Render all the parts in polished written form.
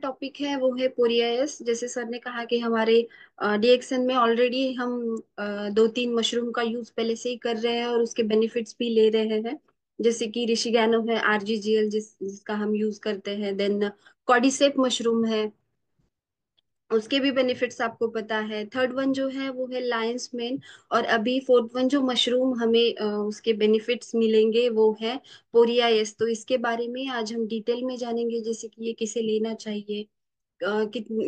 Topic है वो है पोरियासिस। जैसे सर ने कहा कि हमारे डीएक्सन में ऑलरेडी हम दो तीन मशरूम का यूज पहले से ही कर रहे हैं और उसके बेनिफिट्स भी ले रहे हैं। जैसे कि ऋषिगैनो है, आरजीजीएल जिसका हम यूज करते हैं। देन कॉर्डिसेप मशरूम है, उसके भी बेनिफिट्स आपको पता है। थर्ड वन जो है वो है लायंस मेन। और अभी फोर्थ वन जो मशरूम हमें उसके बेनिफिट्स मिलेंगे वो है पोरियाएस। तो इसके बारे में आज हम डिटेल में जानेंगे, जैसे कि ये किसे लेना चाहिए,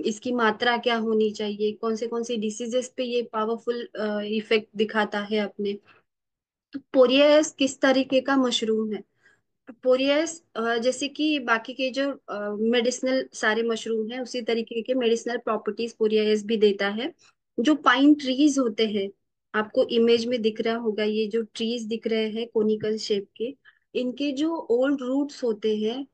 इसकी मात्रा क्या होनी चाहिए, कौन से डिसीजेस पे ये पावरफुल इफेक्ट दिखाता है अपने। तो पोरियास किस तरीके का मशरूम है? पोरियस जैसे कि बाकी के जो मेडिसिनल सारे मशरूम हैं उसी तरीके के मेडिसिनल प्रॉपर्टीज पोरियस भी देता है। जो पाइन ट्रीज होते हैं, आपको इमेज में दिख रहा होगा, ये जो ट्रीज दिख रहे हैं कोनिकल शेप के, इनके जो ओल्ड रूट्स होते हैं,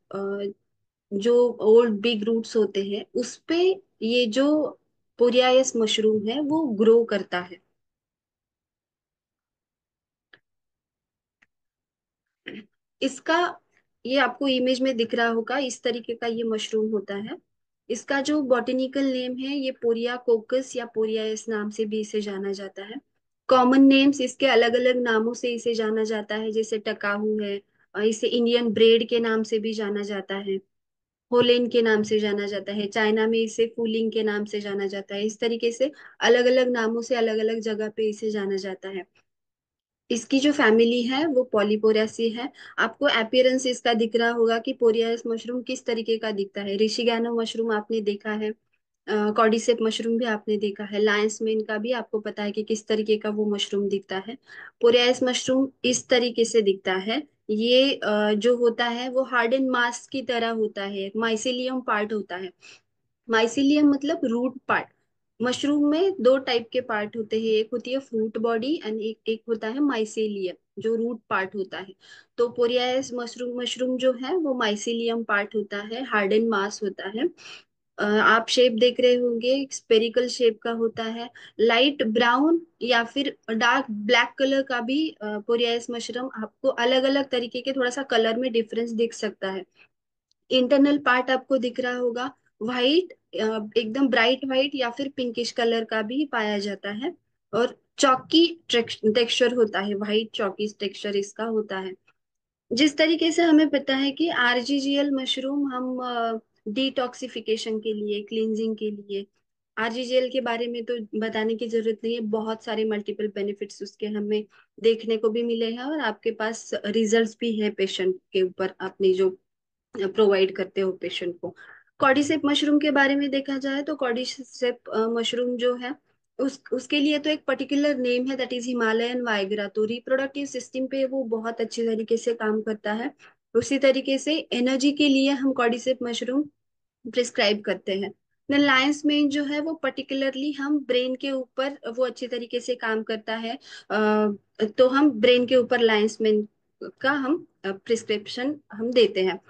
जो ओल्ड बिग रूट्स होते हैं उस पे ये जो पोरियास मशरूम है वो ग्रो करता है। इसका, ये आपको इमेज में दिख रहा होगा, इस तरीके का ये मशरूम होता है। इसका जो बॉटेनिकल नेम है ये पोरिया कोकस या पोरिया इस नाम से भी इसे जाना जाता है। कॉमन नेम्स इसके अलग अलग नामों से इसे जाना जाता है, जैसे टकाहू है, इसे इंडियन ब्रेड के नाम से भी जाना जाता है, होलेन के नाम से जाना जाता है, चाइना में इसे फूलिंग के नाम से जाना जाता है। इस तरीके से अलग अलग नामों से अलग अलग जगह पे इसे जाना जाता है। इसकी जो फैमिली है वो पॉलीपोरेसी है। आपको अपीयरेंस इसका दिख रहा होगा कि पोरियास मशरूम किस तरीके का दिखता है। ऋषिगैनो मशरूम आपने देखा है, कॉर्डिसेप मशरूम भी आपने देखा है, लायंस मेन का भी आपको पता है कि किस तरीके का वो मशरूम दिखता है। पोरियास मशरूम इस तरीके से दिखता है। ये जो होता है वो हार्डन मास की तरह होता है, माइसेलियम पार्ट होता है। माइसीलियम मतलब रूट पार्ट। मशरूम में दो टाइप के पार्ट होते हैं, एक होती है फ्रूट बॉडी एंड एक होता है माइसीलियम जो रूट पार्ट होता है। तो पोरियास मशरूम मशरूम जो है वो माइसीलियम पार्ट होता है, हार्डन मास होता है। आप शेप देख रहे होंगे, स्पेरिकल शेप का होता है। लाइट ब्राउन या फिर डार्क ब्लैक कलर का भी पोरियास मशरूम आपको अलग अलग तरीके के थोड़ा सा कलर में डिफरेंस दिख सकता है। इंटरनल पार्ट आपको दिख रहा होगा, वाइट, एकदम ब्राइट वाइट या फिर पिंकिश कलर का भी पाया जाता है। और चॉकी टेक्सचर होता है, वाइट चॉकी टेक्सचर इसका होता है। जिस तरीके से हमें पता है कि आरजीजीएल मशरूम हम डिटॉक्सिफिकेशन के लिए, क्लींजिंग के लिए, आरजीजीएल के बारे में तो बताने की जरूरत नहीं है, बहुत सारे मल्टीपल बेनिफिट्स उसके हमें देखने को भी मिले हैं और आपके पास रिजल्ट्स भी है पेशेंट के ऊपर, आपने जो प्रोवाइड करते हो पेशेंट को। कॉर्डिसेप मशरूम के बारे में देखा जाए तो कॉर्डिसेप मशरूम जो है उसके लिए तो एक पर्टिकुलर नेम है, दैट इज हिमालयन वाइग्रा। तो रिप्रोडक्टिव सिस्टम पे वो बहुत अच्छे तरीके से काम करता है। उसी तरीके से एनर्जी के लिए हम कॉर्डिसेप मशरूम प्रिस्क्राइब करते हैं। देन लायंस मेन जो है वो पर्टिकुलरली हम ब्रेन के ऊपर वो अच्छे तरीके से काम करता है। तो हम ब्रेन के ऊपर लायंस मेन का हम प्रिस्क्रिप्शन हम देते हैं।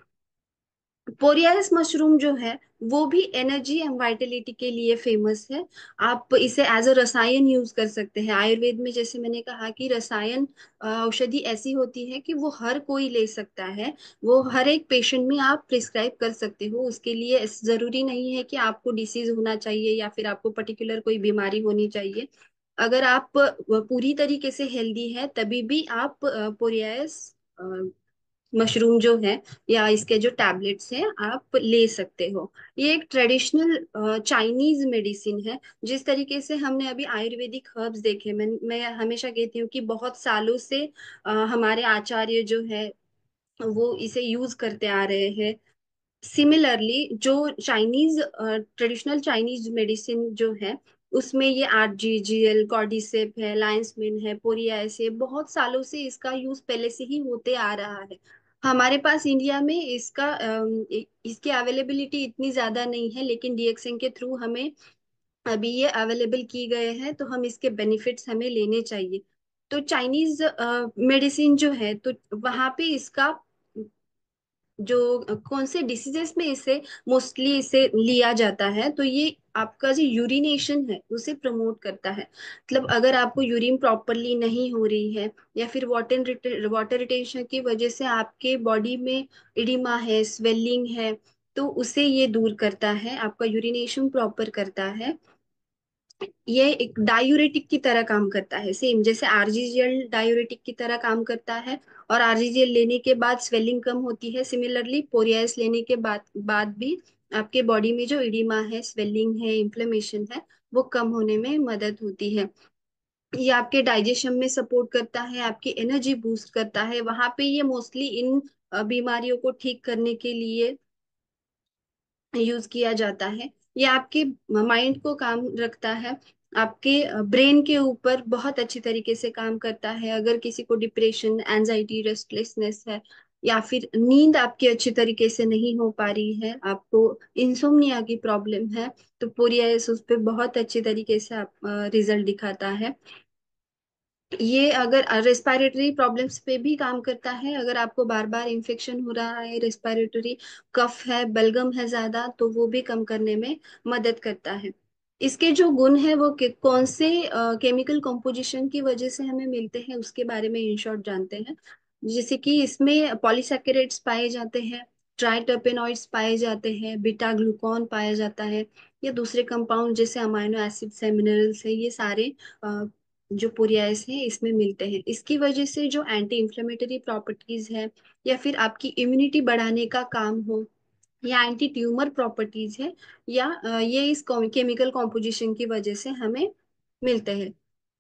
पोरियास मशरूम जो है वो भी एनर्जी एंड वाइटलिटी के लिए फेमस है। आप इसे एज अ रसायन यूज कर सकते हैं। आयुर्वेद में जैसे मैंने कहा कि रसायन औषधि ऐसी होती है कि वो हर कोई ले सकता है, वो हर एक पेशेंट में आप प्रिस्क्राइब कर सकते हो। उसके लिए जरूरी नहीं है कि आपको डिसीज होना चाहिए या फिर आपको पर्टिकुलर कोई बीमारी होनी चाहिए। अगर आप पूरी तरीके से हेल्दी है तभी भी आप पोरियास मशरूम जो है या इसके जो टैबलेट्स हैं आप ले सकते हो। ये एक ट्रेडिशनल चाइनीज मेडिसिन है। जिस तरीके से हमने अभी आयुर्वेदिक हर्ब्स देखे, मैं हमेशा कहती हूँ कि बहुत सालों से हमारे आचार्य जो है वो इसे यूज करते आ रहे हैं। सिमिलरली जो चाइनीज ट्रेडिशनल चाइनीज मेडिसिन जो है उसमें ये आरजीजीएल, कॉर्डिसेप है, लायंस मेन है, पोरिया ऐसे बहुत सालों से इसका यूज पहले से ही होते आ रहा है। हमारे पास इंडिया में इसका इसकी अवेलेबिलिटी इतनी ज्यादा नहीं है, लेकिन डीएक्सएन के थ्रू हमें अभी ये अवेलेबल की गए हैं, तो हम इसके बेनिफिट्स हमें लेने चाहिए। तो चाइनीज मेडिसिन जो है तो वहां पे इसका जो कौन से डिसीजेस में इसे मोस्टली इसे लिया जाता है, तो ये आपका जो यूरिनेशन है उसे प्रमोट करता है। मतलब अगर आपको यूरिन प्रॉपरली नहीं हो रही है या फिर वाटर रिटेंशन की वजह से आपके बॉडी में इडिमा है, स्वेलिंग है, तो उसे ये दूर करता है, आपका यूरिनेशन प्रॉपर करता है। ये एक डायूरेटिक की तरह काम करता है, सेम जैसे आरजीजीएल डायूरेटिक की तरह काम करता है। और आरजीजीएल लेने के बाद स्वेलिंग कम होती है, सिमिलरली पोरियास लेने के बाद बाद भी आपके बॉडी में जो इडिमा है, स्वेलिंग है, इन्फ्लेमेशन है, वो कम होने में मदद होती है। ये आपके डाइजेशन में सपोर्ट करता है, आपकी एनर्जी बूस्ट करता है। वहां पे ये मोस्टली इन बीमारियों को ठीक करने के लिए यूज किया जाता है। ये आपके माइंड को काम रखता है, आपके ब्रेन के ऊपर बहुत अच्छी तरीके से काम करता है। अगर किसी को डिप्रेशन, एंजाइटी, रेस्टलेसनेस है, या फिर नींद आपकी अच्छी तरीके से नहीं हो पा रही है, आपको इंसोम्निया की प्रॉब्लम है, तो पोरियासिस उस पे बहुत अच्छी तरीके से आप रिजल्ट दिखाता है। ये अगर रेस्पिरेटरी प्रॉब्लम्स पे भी काम करता है, अगर आपको बार बार इन्फेक्शन हो रहा है, रेस्पिरेटरी कफ है, बलगम है ज्यादा, तो वो भी कम करने में मदद करता है। इसके जो गुण है वो कौन से केमिकल कंपोजिशन की वजह से हमें मिलते हैं उसके बारे में इन शॉर्ट जानते हैं। जैसे कि इसमें पॉलीसैकेराइड्स पाए जाते हैं, ट्राइटरपेनॉइड्स पाए जाते हैं, बीटा ग्लूकॉन पाया जाता है, या दूसरे कंपाउंड जैसे अमाइनो एसिड्स है, मिनरल्स है, ये सारे जो पोरियास है इसमें मिलते हैं। इसकी वजह से जो एंटी इंफ्लेमेटरी प्रॉपर्टीज है, या फिर आपकी इम्यूनिटी बढ़ाने का काम हो, या एंटी ट्यूमर प्रॉपर्टीज है, या ये इस केमिकल कॉम्पोजिशन की वजह से हमें मिलते हैं।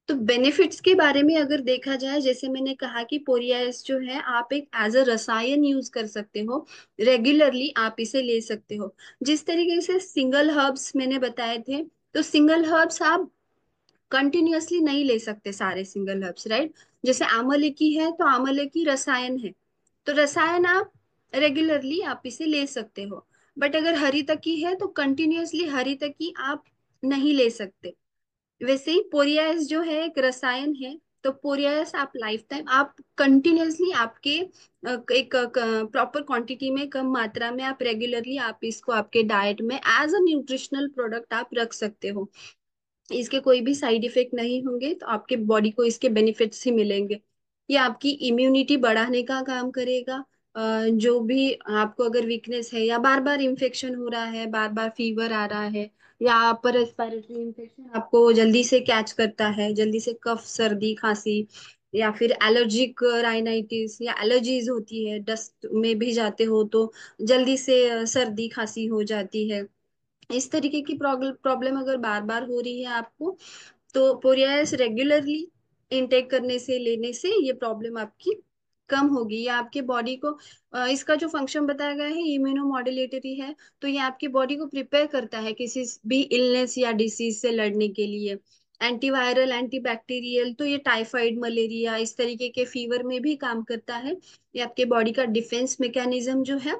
तो बेनिफिट्स के बारे में अगर देखा जाए, जैसे मैंने कहा कि पोरियास जो है आप एक एज अ रसायन यूज कर सकते हो, रेगुलरली आप इसे ले सकते हो। जिस तरीके से सिंगल हर्ब्स मैंने बताए थे, तो सिंगल हर्ब्स आप कंटिन्यूअसली नहीं ले सकते सारे सिंगल हर्ब्स, राइट। जैसे आंवले की है तो आंवले की रसायन है, तो रसायन आप रेगुलरली आप इसे ले सकते हो। बट अगर हरी तकी है तो कंटिन्यूअसली हरी तकी आप नहीं ले सकते। वैसे ही पोरियास जो है एक रसायन है, तो पोरियास आप लाइफ टाइम आप कंटिन्यूअसली आपके एक प्रॉपर क्वांटिटी में, कम मात्रा में आप रेगुलरली आप इसको आपके डाइट में एज अ न्यूट्रिशनल प्रोडक्ट आप रख सकते हो। इसके कोई भी साइड इफेक्ट नहीं होंगे, तो आपके बॉडी को इसके बेनिफिट्स ही मिलेंगे। ये आपकी इम्यूनिटी बढ़ाने का काम करेगा। जो भी आपको अगर वीकनेस है, या बार बार इन्फेक्शन हो रहा है, बार बार फीवर आ रहा है, या अपर रेस्पिरेटरी इन्फेक्शन आपको जल्दी से कैच करता है, जल्दी से कफ, सर्दी, खांसी, या फिर एलर्जिक राइनाइटिस या एलर्जीज होती है, डस्ट में भी जाते हो तो जल्दी से सर्दी खांसी हो जाती है। इस तरीके की प्रॉब्लम अगर बार बार हो रही है आपको, तो पोरियास रेगुलरली इनटेक करने से, लेने से ये प्रॉब्लम आपकी कम होगी। या आपके बॉडी को इसका जो फंक्शन बताया गया है इम्यूनो मॉड्यूलेटरी है, तो ये आपकी बॉडी को प्रिपेयर करता है किसी भी इलनेस या डिसीज से लड़ने के लिए। एंटीवायरल, एंटीबैक्टीरियल, तो ये टाइफाइड, मलेरिया, इस तरीके के फीवर में भी काम करता है। ये आपके बॉडी का डिफेंस मैकेनिज्म जो है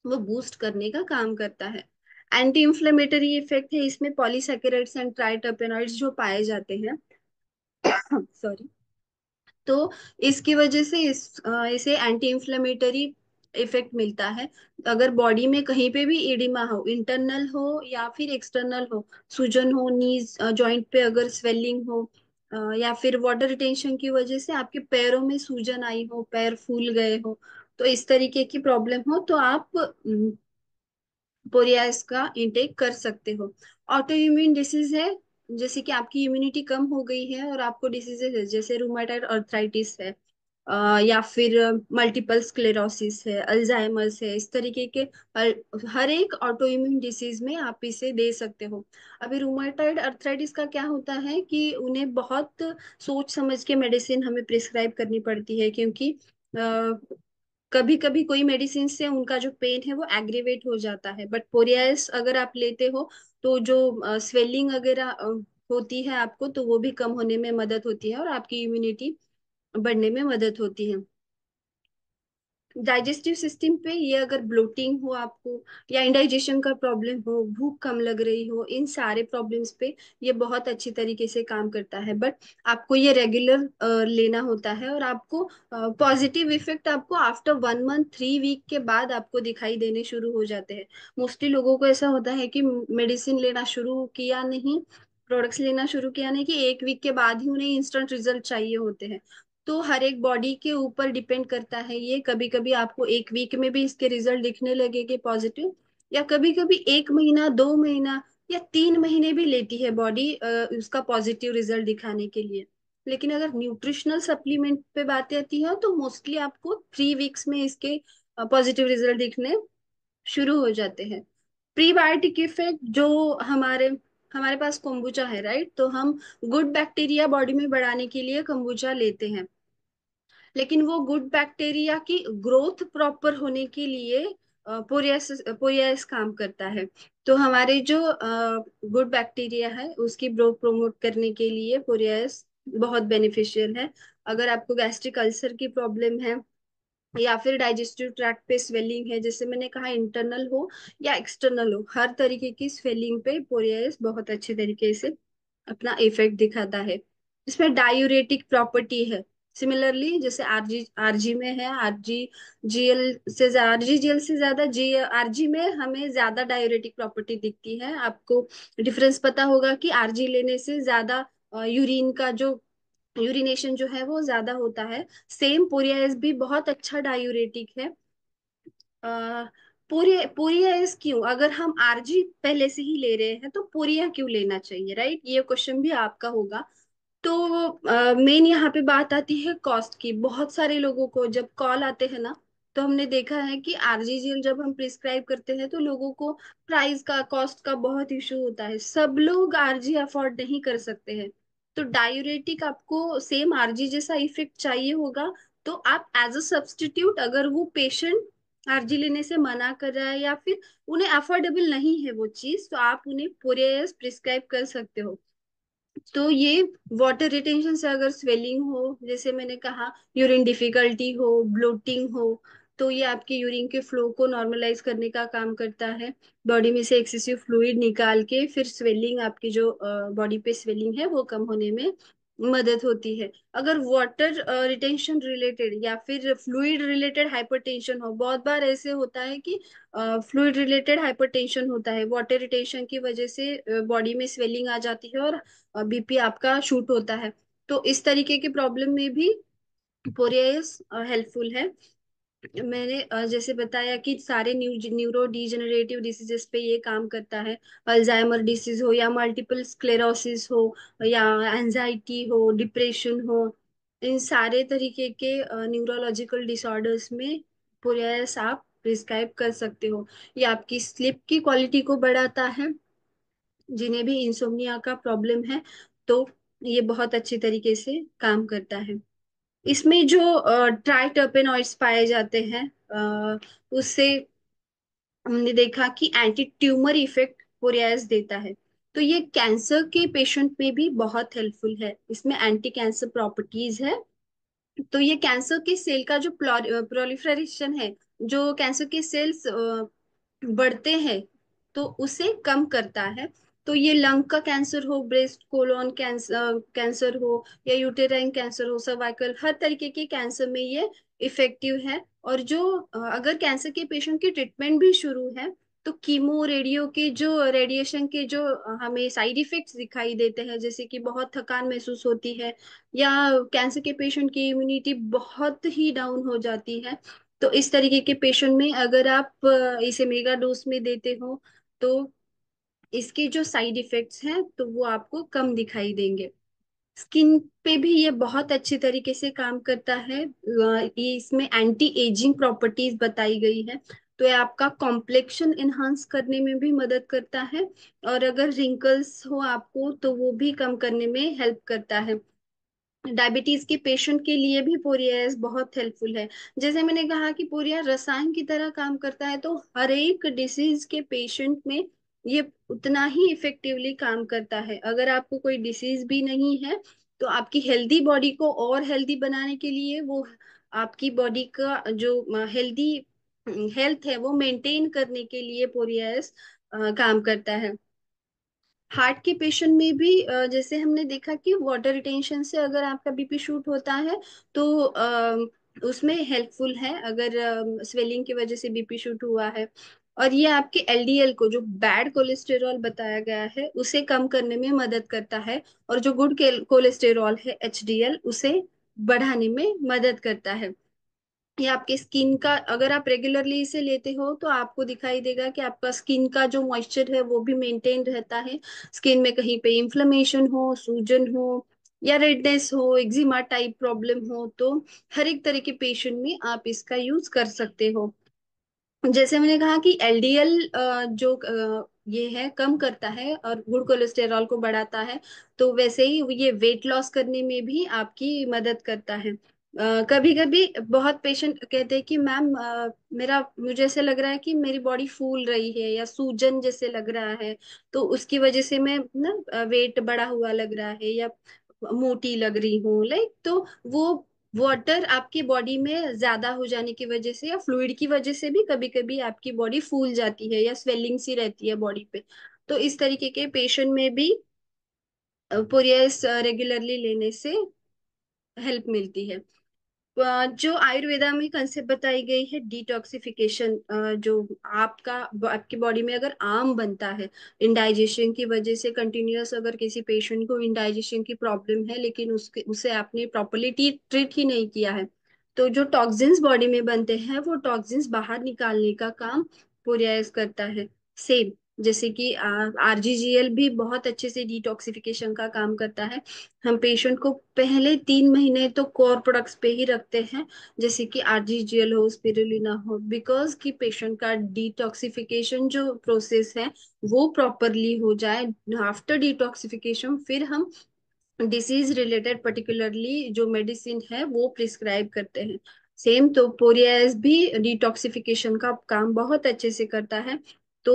वो बूस्ट करने का काम करता है। एंटी इंफ्लेमेटरी इफेक्ट है इसमें, पॉलीसैकेराइड्स एंड ट्राइटरपेनॉइड्स जो पाए जाते हैं, सॉरी, तो इसकी वजह से इसे एंटी इंफ्लेमेटरी इफेक्ट मिलता है। अगर बॉडी में कहीं पे भी एडिमा हो, इंटरनल हो या फिर एक्सटर्नल हो, सूजन हो, नीज जॉइंट पे अगर स्वेलिंग हो, या फिर वाटर रिटेंशन की वजह से आपके पैरों में सूजन आई हो, पैर फूल गए हो, तो इस तरीके की प्रॉब्लम हो, तो आप बोरियास का इंटेक कर सकते हो। ऑटो इम्यून डिसीज है, जैसे कि आपकी इम्यूनिटी कम हो गई है और आपको डिसीजेज है जैसे रूमेटाइड अर्थराइटिस है, या फिर मल्टीपल स्क्लेरोसिस है, अल्जाइमर्स है, इस तरीके के हर एक ऑटो इम्यून डिसीज में आप इसे दे सकते हो। अभी रूमेटाइड अर्थराइटिस का क्या होता है कि उन्हें बहुत सोच समझ के मेडिसिन हमें प्रिस्क्राइब करनी पड़ती है, क्योंकि कभी कभी कोई मेडिसिन से उनका जो पेन है वो एग्रीवेट हो जाता है। बट पोरियास अगर आप लेते हो, तो जो स्वेलिंग वगैरह होती है आपको, तो वो भी कम होने में मदद होती है, और आपकी इम्यूनिटी बढ़ने में मदद होती है। डाइजेस्टिव सिस्टम पे ये अगर ब्लोटिंग हो आपको, या इंडाइजेशन का प्रॉब्लम हो, भूख कम लग रही हो, इन सारे प्रॉब्लम्स पे ये बहुत अच्छी तरीके से काम करता है। बट आपको ये रेगुलर लेना होता है, और आपको पॉजिटिव इफेक्ट आपको आफ्टर 1 मंथ, 3 वीक के बाद आपको दिखाई देने शुरू हो जाते हैं। मोस्टली लोगों को ऐसा होता है कि मेडिसिन लेना शुरू किया नहीं, प्रोडक्ट्स लेना शुरू किया नहीं, कि 1 वीक के बाद ही उन्हें इंस्टेंट रिजल्ट चाहिए होते हैं। तो हर एक बॉडी के ऊपर डिपेंड करता है ये, कभी कभी आपको 1 वीक में भी इसके रिजल्ट दिखने लगेंगे पॉजिटिव, या कभी कभी 1 महीना, 2 महीना या 3 महीने भी लेती है बॉडी उसका पॉजिटिव रिजल्ट दिखाने के लिए। लेकिन अगर न्यूट्रिशनल सप्लीमेंट पे बात आती है तो मोस्टली आपको 3 वीक्स में इसके पॉजिटिव रिजल्ट दिखने शुरू हो जाते हैं। प्रीबायोटिक इफेक्ट जो हमारे हमारे पास kombucha है, राइट? तो हम गुड बैक्टीरिया बॉडी में बढ़ाने के लिए kombucha लेते हैं, लेकिन वो गुड बैक्टीरिया की ग्रोथ प्रॉपर होने के लिए पोरियस पोरियस काम करता है। तो हमारे जो गुड बैक्टीरिया है उसकी ग्रोथ प्रमोट करने के लिए पोरियस बहुत बेनिफिशियल है। अगर आपको गैस्ट्रिक अल्सर की प्रॉब्लम है या फिर डाइजेस्टिव ट्रैक्ट पे स्वेलिंग है, जैसे मैंने कहा इंटरनल हो या एक्सटर्नल हो, हर तरीके की स्वेलिंग पे पोरियस बहुत अच्छे तरीके से अपना इफेक्ट दिखाता है। इसमें डायूरेटिक प्रॉपर्टी है। सिमिलरली जैसे आरजी आरजी में है, आरजी जेल से ज्यादा जी आरजी में हमें ज्यादा डायूरेटिक प्रॉपर्टी दिखती है। आपको डिफरेंस पता होगा कि आरजी लेने से ज्यादा यूरिन का जो यूरिनेशन जो है वो ज्यादा होता है। सेम पोरियास भी बहुत अच्छा डायूरेटिक है। आ, पोरियास क्यों, अगर हम आरजी पहले से ही ले रहे हैं तो पोरिया क्यों लेना चाहिए, राइट? ये क्वेश्चन भी आपका होगा। तो मेन यहाँ पे बात आती है कॉस्ट की। बहुत सारे लोगों को जब कॉल आते हैं ना, तो हमने देखा है कि आरजीजीएल जब हम प्रिस्क्राइब करते हैं तो लोगों को प्राइस का, कॉस्ट का बहुत इशू होता है। सब लोग आरजी अफोर्ड नहीं कर सकते हैं। तो डायूरेटिक आपको सेम आरजी जैसा इफेक्ट चाहिए होगा, तो आप एज अ सब्स्टिट्यूट, अगर वो पेशेंट आरजी लेने से मना कर रहा है या फिर उन्हें अफोर्डेबल नहीं है वो चीज, तो आप उन्हें पोरियस प्रिस्क्राइब कर सकते हो। तो ये वाटर रिटेंशन से अगर स्वेलिंग हो, जैसे मैंने कहा, यूरिन डिफिकल्टी हो, ब्लोटिंग हो, तो ये आपके यूरिन के फ्लो को नॉर्मलाइज करने का काम करता है। बॉडी में से एक्सेसिव फ्लूइड निकाल के फिर स्वेलिंग, आपकी जो बॉडी पे स्वेलिंग है वो कम होने में मदद होती है। अगर वाटर रिटेंशन रिलेटेड या फिर फ्लूइड रिलेटेड हाइपरटेंशन हो, बहुत बार ऐसे होता है कि फ्लूइड रिलेटेड हाइपरटेंशन होता है, वाटर रिटेंशन की वजह से बॉडी में स्वेलिंग आ जाती है और बीपी आपका शूट होता है। तो इस तरीके के प्रॉब्लम में भी पोरियस हेल्पफुल है। मैंने जैसे बताया कि सारे न्यूरो डिजेनरेटिव डिसीजेस पे ये काम करता है। अल्जाइमर डिसीज हो या मल्टीपल स्क्लेरोसिस हो या एंजाइटी हो, डिप्रेशन हो, इन सारे तरीके के न्यूरोलॉजिकल डिसऑर्डर्स में पोरियस आप प्रिस्क्राइब कर सकते हो। ये आपकी स्लीप की क्वालिटी को बढ़ाता है। जिन्हें भी इंसोम्निया का प्रॉब्लम है, तो ये बहुत अच्छे तरीके से काम करता है। इसमें जो ट्राइटर्पेनॉइड्स पाए जाते हैं, उससे हमने देखा कि एंटी ट्यूमर इफेक्ट पोरियास देता है। तो ये कैंसर के पेशेंट में भी बहुत हेल्पफुल है। इसमें एंटी कैंसर प्रॉपर्टीज है। तो ये कैंसर के सेल का जो प्रोलिफरेशन है, जो कैंसर के सेल्स बढ़ते हैं, तो उसे कम करता है। तो ये लंग का कैंसर हो, ब्रेस्ट कोलोन कैंसर कैंसर हो या यूटेराइन कैंसर हो, सर्वाइकल, हर तरीके के कैंसर में ये इफेक्टिव है। और जो अगर कैंसर के पेशेंट की ट्रीटमेंट भी शुरू है, तो कीमो रेडियो के जो रेडिएशन के जो हमें साइड इफेक्ट्स दिखाई देते हैं, जैसे कि बहुत थकान महसूस होती है या कैंसर के पेशेंट की इम्यूनिटी बहुत ही डाउन हो जाती है, तो इस तरीके के पेशेंट में अगर आप इसे मेगा डोज में देते हो, तो इसके जो साइड इफेक्ट्स हैं तो वो आपको कम दिखाई देंगे। स्किन पे भी ये बहुत अच्छी तरीके से काम करता है। ये इसमें एंटी एजिंग प्रॉपर्टीज बताई गई है। तो ये आपका कॉम्प्लेक्शन इनहांस करने में भी मदद करता है। और अगर रिंकल्स हो आपको तो वो भी कम करने में हेल्प करता है। डायबिटीज के पेशेंट के लिए भी पोरियास बहुत हेल्पफुल है। जैसे मैंने कहा कि पोरिया रसायन की तरह काम करता है, तो हर एक डिसीज के पेशेंट में ये उतना ही इफेक्टिवली काम करता है। अगर आपको कोई डिसीज भी नहीं है, तो आपकी हेल्दी बॉडी को और हेल्दी बनाने के लिए, वो आपकी बॉडी का जो हेल्दी हेल्थ है वो मेंटेन करने के लिए पोरियास काम करता है। हार्ट के पेशेंट में भी जैसे हमने देखा कि वाटर रिटेंशन से अगर आपका बीपी शूट होता है, तो उसमें हेल्पफुल है अगर स्वेलिंग की वजह से बीपी शूट हुआ है। और ये आपके एलडीएल को, जो बैड कोलेस्टेरॉल बताया गया है, उसे कम करने में मदद करता है। और जो गुड कोलेस्टेरॉल है एचडीएल, उसे बढ़ाने में मदद करता है। ये आपके स्किन का, अगर आप रेगुलरली इसे लेते हो तो आपको दिखाई देगा कि आपका स्किन का जो मॉइस्चर है वो भी मेंटेन रहता है। स्किन में कहीं पे इन्फ्लेमेशन हो, सूजन हो, या रेडनेस हो, एक्जिमा टाइप प्रॉब्लम हो, तो हर एक तरह के पेशेंट में आप इसका यूज कर सकते हो। जैसे मैंने कहा कि एलडीएल जो ये है कम करता है और गुड कोलेस्टेरॉल को बढ़ाता है, तो वैसे ही ये वेट लॉस करने में भी आपकी मदद करता है। कभी कभी बहुत पेशेंट कहते हैं कि मैम मेरा मुझे ऐसे लग रहा है कि मेरी बॉडी फूल रही है या सूजन जैसे लग रहा है, तो उसकी वजह से मैं ना वेट बढ़ा हुआ लग रहा है या मोटी लग रही हूँ, लाइक तो वो वाटर आपकी बॉडी में ज्यादा हो जाने की वजह से या फ्लूइड की वजह से भी कभी कभी आपकी बॉडी फूल जाती है या स्वेलिंग सी रहती है बॉडी पे। तो इस तरीके के पेशेंट में भी पोरियस रेगुलरली लेने से हेल्प मिलती है। जो आयुर्वेदा में कंसेप्ट बताई गई है डिटॉक्सिफिकेशन, जो आपका आपकी बॉडी में अगर आम बनता है इंडाइजेशन की वजह से कंटिन्यूअस, अगर किसी पेशेंट को इंडाइजेशन की प्रॉब्लम है लेकिन उसके उसे आपने प्रॉपरली ट्रीट ही नहीं किया है, तो जो टॉक्सिन्स बॉडी में बनते हैं वो टॉक्सिन्स बाहर निकालने का काम पोरियास करता है। सेम जैसे कि आरजीजीएल भी बहुत अच्छे से डिटॉक्सिफिकेशन का काम करता है। हम पेशेंट को पहले 3 महीने तो कोर प्रोडक्ट्स पे ही रखते हैं, जैसे कि आरजीजीएल हो, स्पिरुलिना हो, बिकॉज कि पेशेंट का डिटॉक्सिफिकेशन जो प्रोसेस है वो प्रॉपरली हो जाए। आफ्टर डिटॉक्सिफिकेशन फिर हम डिसीज रिलेटेड पर्टिकुलरली जो मेडिसिन है वो प्रिस्क्राइब करते हैं। सेम तो पोरियास भी डिटॉक्सिफिकेशन का काम बहुत अच्छे से करता है। तो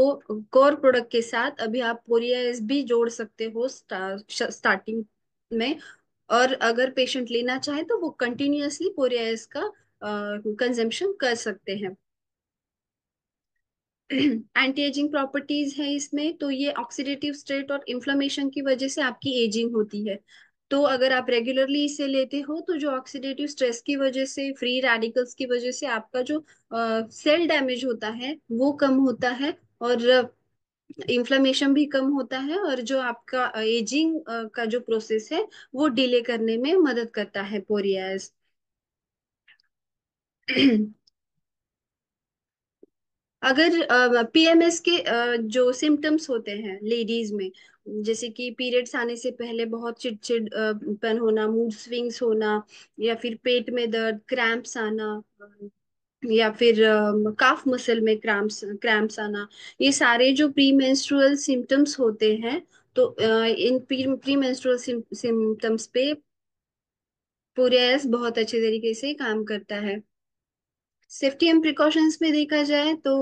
कोर प्रोडक्ट के साथ अभी आप पोरियास भी जोड़ सकते हो स्टार्टिंग में। और अगर पेशेंट लेना चाहे तो वो कंटिन्यूअसली पोरियास का कंजम्पशन कर सकते हैं। एंटी एजिंग प्रॉपर्टीज है इसमें, तो ये ऑक्सीडेटिव स्टेट और इन्फ्लेमेशन की वजह से आपकी एजिंग होती है। तो अगर आप रेगुलरली इसे लेते हो तो जो ऑक्सीडेटिव स्ट्रेस की वजह से, फ्री रेडिकल्स की वजह से आपका जो सेल डैमेज होता है वो कम होता है, और इन्फ्लेमेशन भी कम होता है, और जो आपका एजिंग का जो प्रोसेस है वो डिले करने में मदद करता है पोरियाज। अगर पीएमएस के जो सिम्टम्स होते हैं लेडीज में, जैसे कि पीरियड्स आने से पहले बहुत चिड़चिड़ पन होना, मूड स्विंग्स होना, या फिर पेट में दर्द, क्रैम्प्स आना, या फिर काफ मसल में क्रैम्प्स आना, ये सारे जो प्री मेंस्ट्रुअल सिम्टम्स होते हैं, तो इन प्री मेंस्ट्रुअल सिम्टम्स पे पूरे बहुत अच्छे तरीके से काम करता है। सेफ्टी एंड प्रिकॉशंस में देखा जाए तो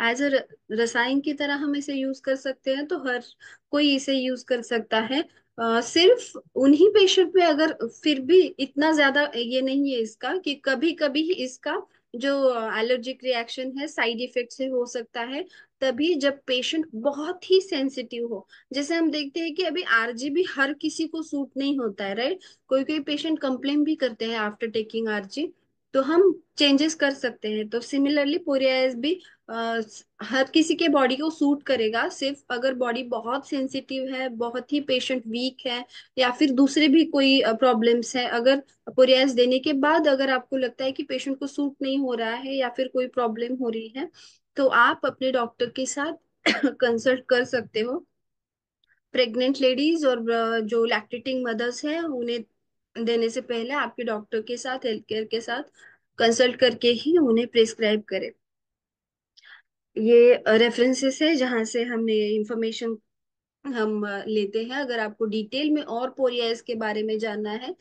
एज अ रसायन की तरह हम इसे यूज कर सकते हैं, तो हर कोई इसे यूज कर सकता है। सिर्फ उन्हीं पेशेंट में अगर फिर भी इतना ज्यादा ये नहीं है इसका, कि कभी कभी इसका जो एलर्जिक रिएक्शन है साइड इफेक्ट से हो सकता है, तभी जब पेशेंट बहुत ही सेंसिटिव हो। जैसे हम देखते हैं कि अभी आरजी भी हर किसी को सूट नहीं होता है, राइट? कोई कोई पेशेंट कंप्लेन भी करते हैं आफ्टर टेकिंग आरजी, तो हम चेंजेस कर सकते हैं। तो सिमिलरली पोरियास भी हर किसी के बॉडी को सूट करेगा, सिर्फ अगर बॉडी बहुत सेंसिटिव है, बहुत ही पेशेंट वीक है, या फिर दूसरे भी कोई प्रॉब्लम्स है, अगर पोरियास देने के बाद अगर आपको लगता है कि पेशेंट को सूट नहीं हो रहा है या फिर कोई प्रॉब्लम हो रही है, तो आप अपने डॉक्टर के साथ कंसल्ट कर सकते हो। प्रेग्नेंट लेडीज और जो लैक्टेटिंग मदर्स हैं उन्हें देने से पहले आपके डॉक्टर के साथ, हेल्थ केयर के साथ कंसल्ट करके ही उन्हें प्रिस्क्राइब करें। ये रेफरेंसेस है जहाँ से हमने इंफॉर्मेशन हम लेते हैं। अगर आपको डिटेल में और पोरियास के बारे में जानना है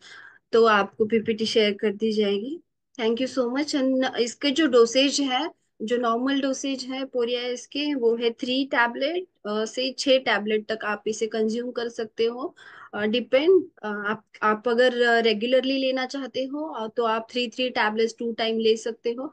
तो आपको पीपीटी शेयर कर दी जाएगी। Thank you so much. And इसके जो डोसेज है, जो नॉर्मल डोसेज है पोरिया इसके, वो है 3 टैबलेट से 6 टैबलेट तक आप इसे कंज्यूम कर सकते हो। डिपेंड, आप अगर रेगुलरली लेना चाहते हो तो आप 3 3 टैबलेट्स 2 टाइम ले सकते हो।